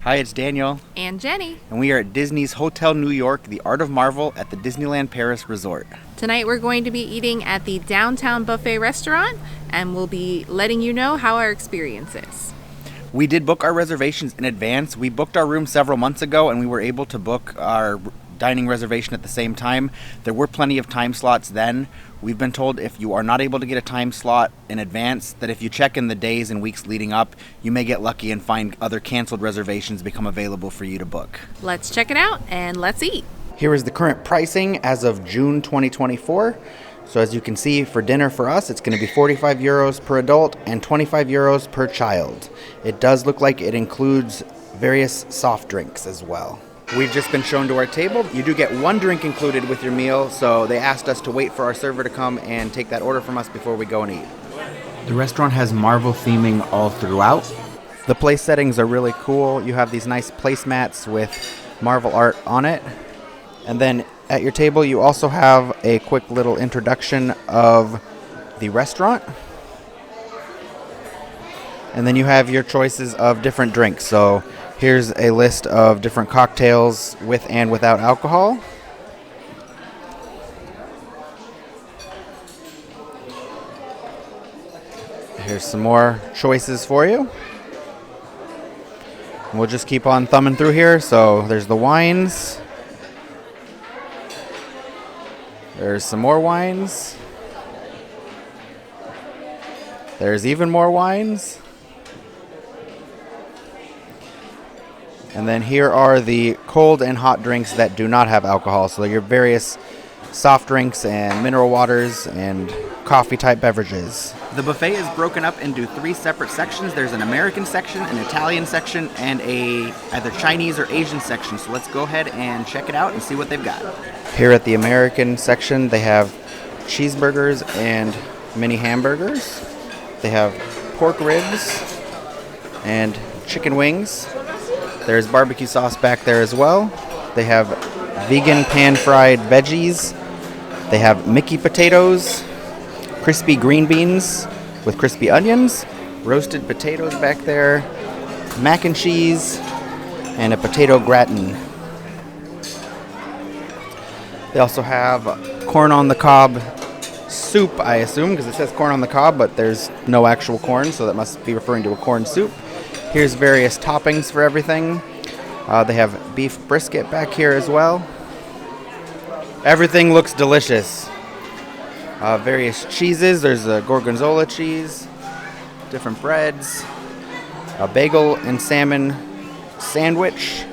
Hi, it's Daniel, And Jenny. and we are at Disney's Hotel New York, the Art of Marvel at the Disneyland Paris Resort. Tonight we're going to be eating at the Downtown Buffet restaurant, and we'll be letting you know how our experience is. We did book our reservations in advance. We booked our room several months ago, and we were able to book our dining reservation at the same time. There were plenty of time slots then. We've been told if you are not able to get a time slot in advance, that if you check in the days and weeks leading up, you may get lucky and find other canceled reservations become available for you to book. Let's check it out and let's eat. Here is the current pricing as of June 2024. So as you can see, for dinner for us, it's going to be 45 euros per adult and 25 euros per child. It does look like it includes various soft drinks as well. We've just been shown to our table. You do get one drink included with your meal, so they asked us to wait for our server to come and take that order from us before we go and eat. The restaurant has Marvel theming all throughout. The place settings are really cool. You have these nice placemats with Marvel art on it. And then at your table, you also have a quick little introduction of the restaurant. And then you have your choices of different drinks. So here's a list of different cocktails with and without alcohol. Here's some more choices for you. We'll just keep on thumbing through here. So there's the wines. There's some more wines. There's even more wines. And then here are the cold and hot drinks that do not have alcohol. So your various soft drinks and mineral waters and coffee type beverages. The buffet is broken up into 3 separate sections. There's an American section, an Italian section, and a either Chinese or Asian section. So let's go ahead and check it out and see what they've got. Here at the American section, they have cheeseburgers and mini hamburgers. They have pork ribs and chicken wings. There's barbecue sauce back there as well. They have vegan pan-fried veggies. They have Mickey potatoes, crispy green beans with crispy onions, roasted potatoes back there, mac and cheese, and a potato gratin. They also have corn on the cob soup, I assume, because it says corn on the cob, but there's no actual corn, so that must be referring to a corn soup. Here's various toppings for everything. They have beef brisket back here as well. Everything looks delicious. Various cheeses. There's a gorgonzola cheese, different breads, a bagel and salmon sandwich,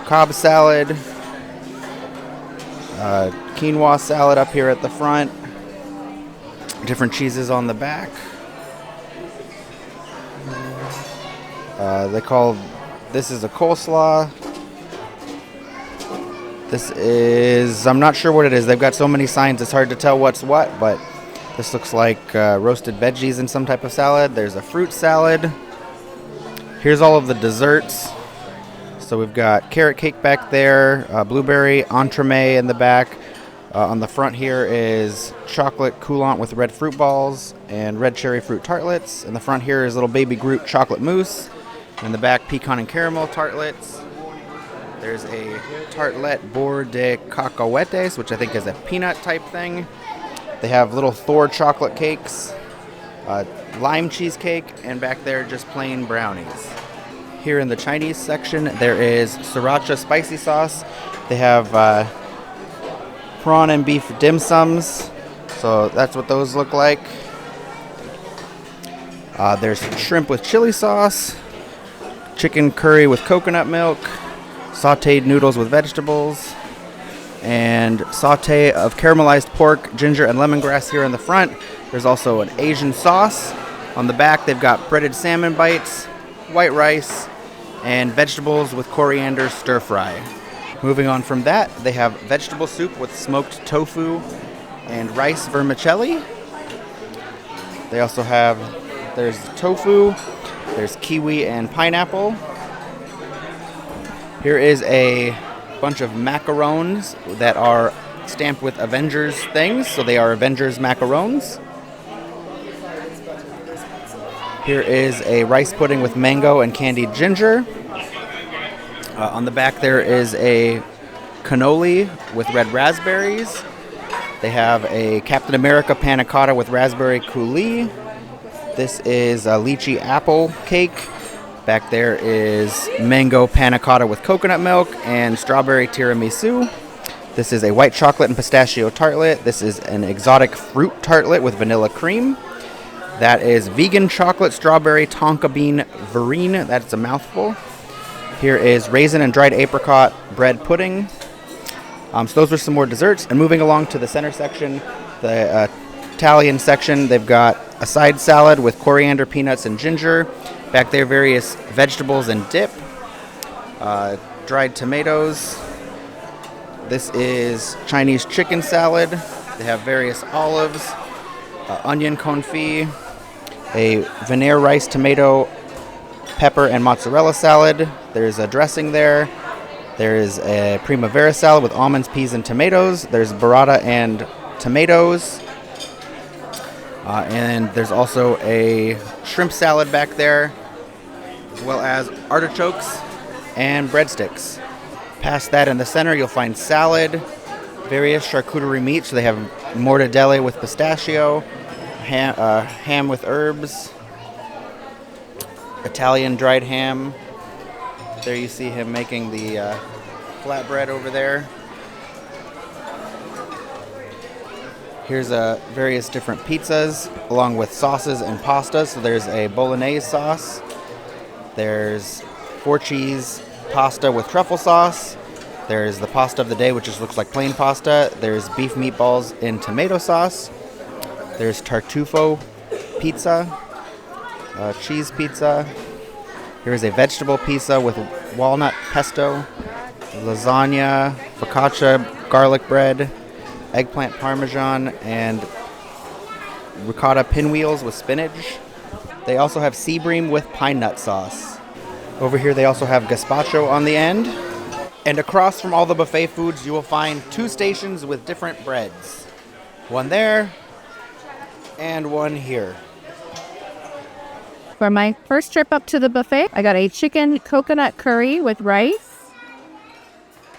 Cobb salad, quinoa salad up here at the front, different cheeses on the back. This is a coleslaw. This is, I'm not sure what it is. They've got so many signs it's hard to tell what's what, but this looks like roasted veggies in some type of salad. There's a fruit salad. Here's all of the desserts. So we've got carrot cake back there, blueberry entremet in the back. On the front here is chocolate coulant with red fruit balls and red cherry fruit tartlets. In the front here is little baby Groot chocolate mousse. In the back, pecan and caramel tartlets. There's a tartlet beurre de cacahuetes, which I think is a peanut type thing. They have little Thor chocolate cakes, lime cheesecake, and back there just plain brownies. Here in the Chinese section, there is sriracha spicy sauce. They have prawn and beef dim sums, so that's what those look like. There's shrimp with chili sauce, chicken curry with coconut milk, sauteed noodles with vegetables, and sauté of caramelized pork, ginger, and lemongrass here in the front. There's also an Asian sauce. On the back, they've got breaded salmon bites, white rice, and vegetables with coriander stir fry. Moving on from that, they have vegetable soup with smoked tofu and rice vermicelli. They also have, there's tofu, there's kiwi and pineapple. Here is a bunch of macarons that are stamped with Avengers things, so they are Avengers macarons. Here is a rice pudding with mango and candied ginger. On the back there is a cannoli with red raspberries. They have a Captain America panna cotta with raspberry coulis. This is a lychee apple cake. Back there is mango panna cotta with coconut milk and strawberry tiramisu. This is a white chocolate and pistachio tartlet. This is an exotic fruit tartlet with vanilla cream. That is vegan chocolate strawberry tonka bean verrine. That's a mouthful. Here is raisin and dried apricot bread pudding. So those are some more desserts. And moving along to the center section, the Italian section, they've got a side salad with coriander, peanuts, and ginger. Back there, various vegetables and dip. Dried tomatoes. This is Chinese chicken salad. They have various olives, onion confit, a veneer rice, tomato, pepper, and mozzarella salad. There's a dressing there. There's a primavera salad with almonds, peas, and tomatoes. There's burrata and tomatoes. And there's also a shrimp salad back there, as well as artichokes and breadsticks. Past that in the center, you'll find salad, various charcuterie meats. So they have mortadella with pistachio, ham with herbs, Italian dried ham. There you see him making the flatbread over there. Here's various different pizzas along with sauces and pastas. So there's a bolognese sauce. There's 4-cheese pasta with truffle sauce. There's the pasta of the day, which just looks like plain pasta. There's beef meatballs in tomato sauce. There's tartufo pizza, cheese pizza. Here's a vegetable pizza with walnut pesto, lasagna, focaccia, garlic bread, eggplant parmesan, and ricotta pinwheels with spinach. They also have sea bream with pine nut sauce. Over here they also have gazpacho on the end. And across from all the buffet foods, you will find 2 stations with different breads. One there, and one here. For my first trip up to the buffet, I got a chicken coconut curry with rice,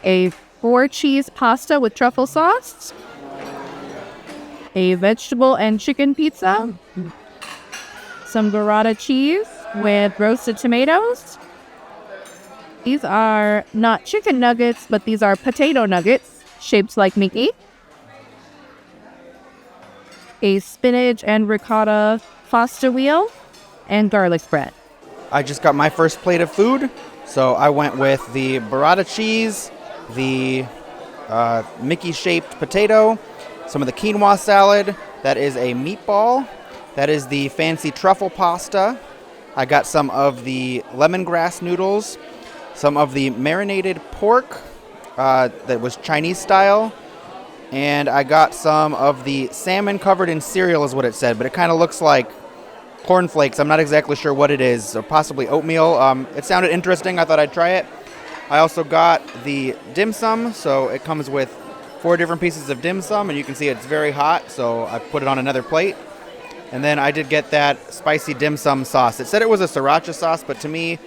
a 4-cheese pasta with truffle sauce, a vegetable and chicken pizza, some burrata cheese with roasted tomatoes. These are not chicken nuggets, but these are potato nuggets shaped like Mickey. A spinach and ricotta pasta wheel, and garlic bread. I just got my first plate of food, so I went with the burrata cheese, the Mickey-shaped potato, some of the quinoa salad. That is a meatball. That is the fancy truffle pasta. I got some of the lemongrass noodles, some of the marinated pork that was Chinese style, and I got some of the salmon covered in cereal is what it said, but it kind of looks like cornflakes. I'm not exactly sure what it is, or possibly oatmeal. It sounded interesting. I thought I'd try it. I also got the dim sum, so it comes with 4 different pieces of dim sum, and you can see it's very hot, so I put it on another plate. And then I did get that spicy dim sum sauce. It said it was a sriracha sauce, but to me,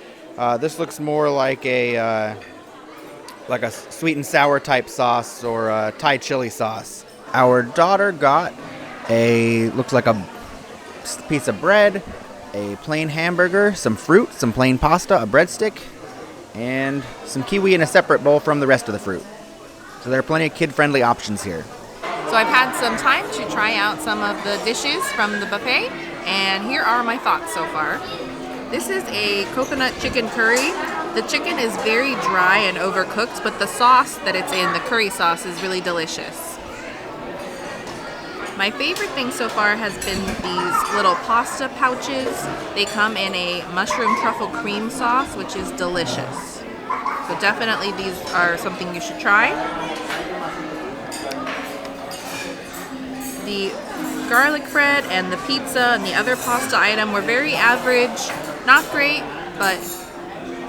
this looks more like a sweet and sour type sauce or a Thai chili sauce. Our daughter got looks like a piece of bread, a plain hamburger, some fruit, some plain pasta, a breadstick, and some kiwi in a separate bowl from the rest of the fruit. So there are plenty of kid-friendly options here. So I've had some time to try out some of the dishes from the buffet, and here are my thoughts so far. This is a coconut chicken curry. The chicken is very dry and overcooked, but the sauce that it's in, the curry sauce, is really delicious. My favorite thing so far has been these little pasta pouches. They come in a mushroom truffle cream sauce, which is delicious. So definitely these are something you should try. The garlic bread and the pizza and the other pasta item were very average, not great, but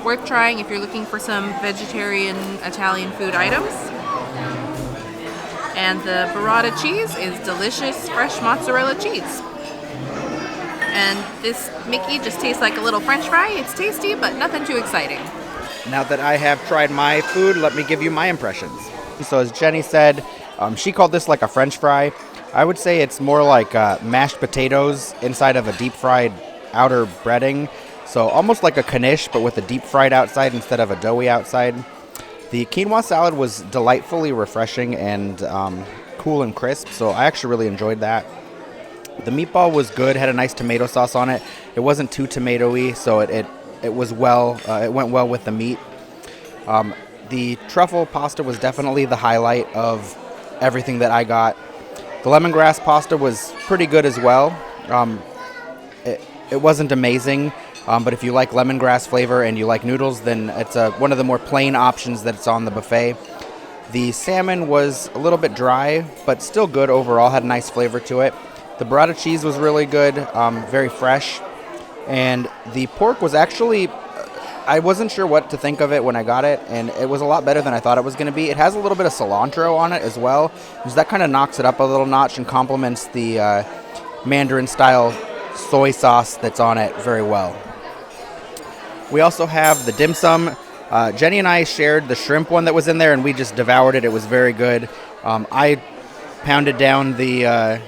worth trying if you're looking for some vegetarian Italian food items. And the burrata cheese is delicious, fresh mozzarella cheese. And this Mickey just tastes like a little French fry. It's tasty, but nothing too exciting. Now that I have tried my food, let me give you my impressions. So as Jenny said, she called this like a French fry. I would say it's more like mashed potatoes inside of a deep fried outer breading. So almost like a knish, but with a deep fried outside instead of a doughy outside. The quinoa salad was delightfully refreshing and cool and crisp, so I actually really enjoyed that. The meatball was good, had a nice tomato sauce on it. It wasn't too tomatoey, so it was it went well with the meat. The truffle pasta was definitely the highlight of everything that I got. The lemongrass pasta was pretty good as well. It wasn't amazing, but if you like lemongrass flavor and you like noodles, then it's one of the more plain options that's on the buffet. The salmon was a little bit dry, but still good overall, had a nice flavor to it. The burrata cheese was really good, very fresh. And the pork was actually, I wasn't sure what to think of it when I got it, and it was a lot better than I thought it was going to be. It has a little bit of cilantro on it as well, because that kind of knocks it up a little notch and complements the Mandarin-style soy sauce that's on it very well. We also have the dim sum. Jenny and I shared the shrimp one that was in there, and we just devoured it. It was very good. I pounded down the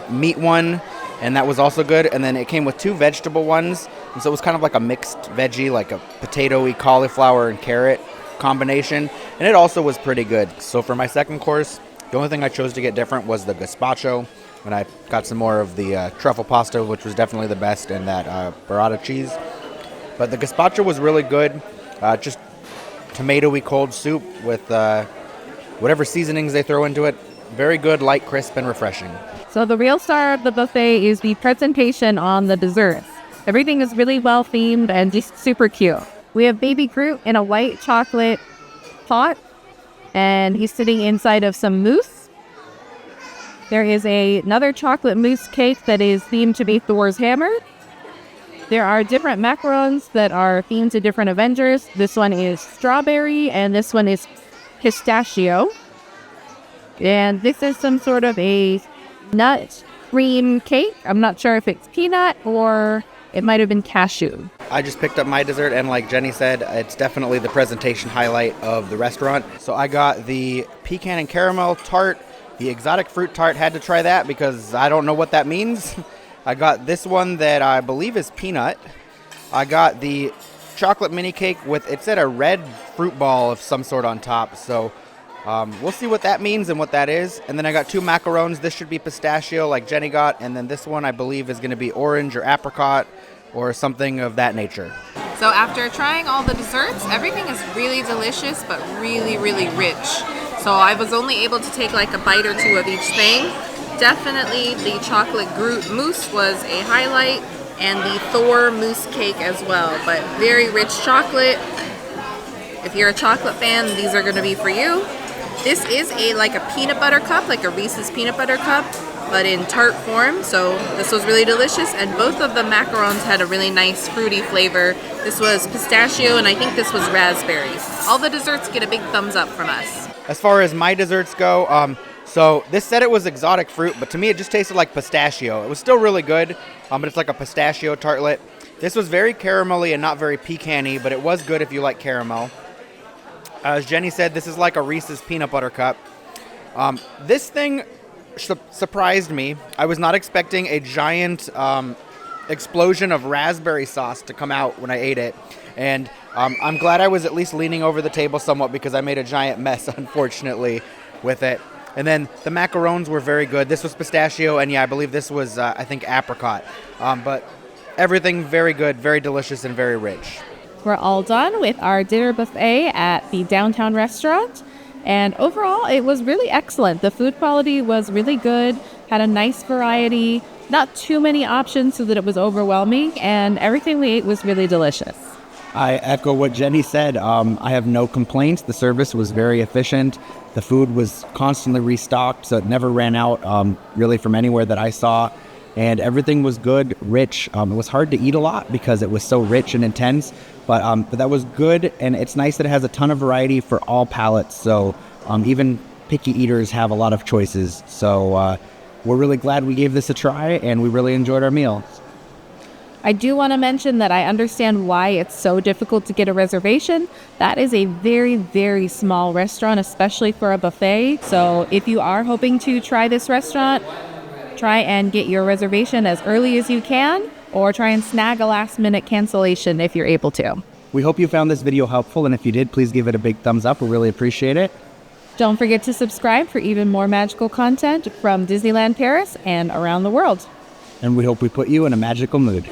meat one, and that was also good. And then it came with 2 vegetable ones, and so it was kind of like a mixed veggie, like a potato-y cauliflower and carrot combination, and it also was pretty good. So for my second course, the only thing I chose to get different was the gazpacho, and I got some more of the truffle pasta, which was definitely the best, and that burrata cheese. But the gazpacho was really good, just tomato-y cold soup with whatever seasonings they throw into it. Very good, light, crisp, and refreshing. So the real star of the buffet is the presentation on the desserts. Everything is really well themed and just super cute. We have Baby Groot in a white chocolate pot, and he's sitting inside of some mousse. There is another chocolate mousse cake that is themed to be Thor's hammer. There are different macarons that are themed to different Avengers. This one is strawberry, and this one is pistachio. And this is some sort of a nut cream cake. I'm not sure if it's peanut or it might have been cashew. I just picked up my dessert, and like Jenny said, it's definitely the presentation highlight of the restaurant. So I got the pecan and caramel tart, the exotic fruit tart. Had to try that because I don't know what that means. I got this one that I believe is peanut. I got the chocolate mini cake with, it said a red fruit ball of some sort on top. So we'll see what that means and what that is. And then I got 2 macarons. This should be pistachio like Jenny got. And then this one I believe is going to be orange or apricot or something of that nature. So after trying all the desserts, everything is really delicious but really, really rich. So I was only able to take like a bite or 2 of each thing. Definitely the chocolate Groot mousse was a highlight, and the Thor mousse cake as well. But very rich chocolate. If you're a chocolate fan, these are going to be for you. This is like a peanut butter cup, like a Reese's peanut butter cup, but in tart form. So this was really delicious, and both of the macarons had a really nice fruity flavor. This was pistachio, and I think this was raspberry. All the desserts get a big thumbs up from us. As far as my desserts go, so this said it was exotic fruit, but to me it just tasted like pistachio. It was still really good, but it's like a pistachio tartlet. This was very caramelly and not very pecan-y, but it was good if you like caramel. As Jenny said, this is like a Reese's peanut butter cup. This thing surprised me. I was not expecting a giant explosion of raspberry sauce to come out when I ate it. And I'm glad I was at least leaning over the table somewhat because I made a giant mess, unfortunately, with it. And then the macarons were very good. This was pistachio, and yeah, I believe this was, I think, apricot. But everything very good, very delicious, and very rich. We're all done with our dinner buffet at the downtown restaurant. And overall, it was really excellent. The food quality was really good, had a nice variety, not too many options so that it was overwhelming, and everything we ate was really delicious. I echo what Jenny said. I have no complaints. The service was very efficient. The food was constantly restocked, so it never ran out, really, from anywhere that I saw. And everything was good, rich. It was hard to eat a lot because it was so rich and intense, but that was good. And it's nice that it has a ton of variety for all palates. So even picky eaters have a lot of choices. So we're really glad we gave this a try, and we really enjoyed our meal. I do want to mention that I understand why it's so difficult to get a reservation. That is a very, very small restaurant, especially for a buffet. So if you are hoping to try this restaurant, try and get your reservation as early as you can, or try and snag a last-minute cancellation if you're able to. We hope you found this video helpful, and if you did, please give it a big thumbs up. We really appreciate it. Don't forget to subscribe for even more magical content from Disneyland Paris and around the world. And we hope we put you in a magical mood.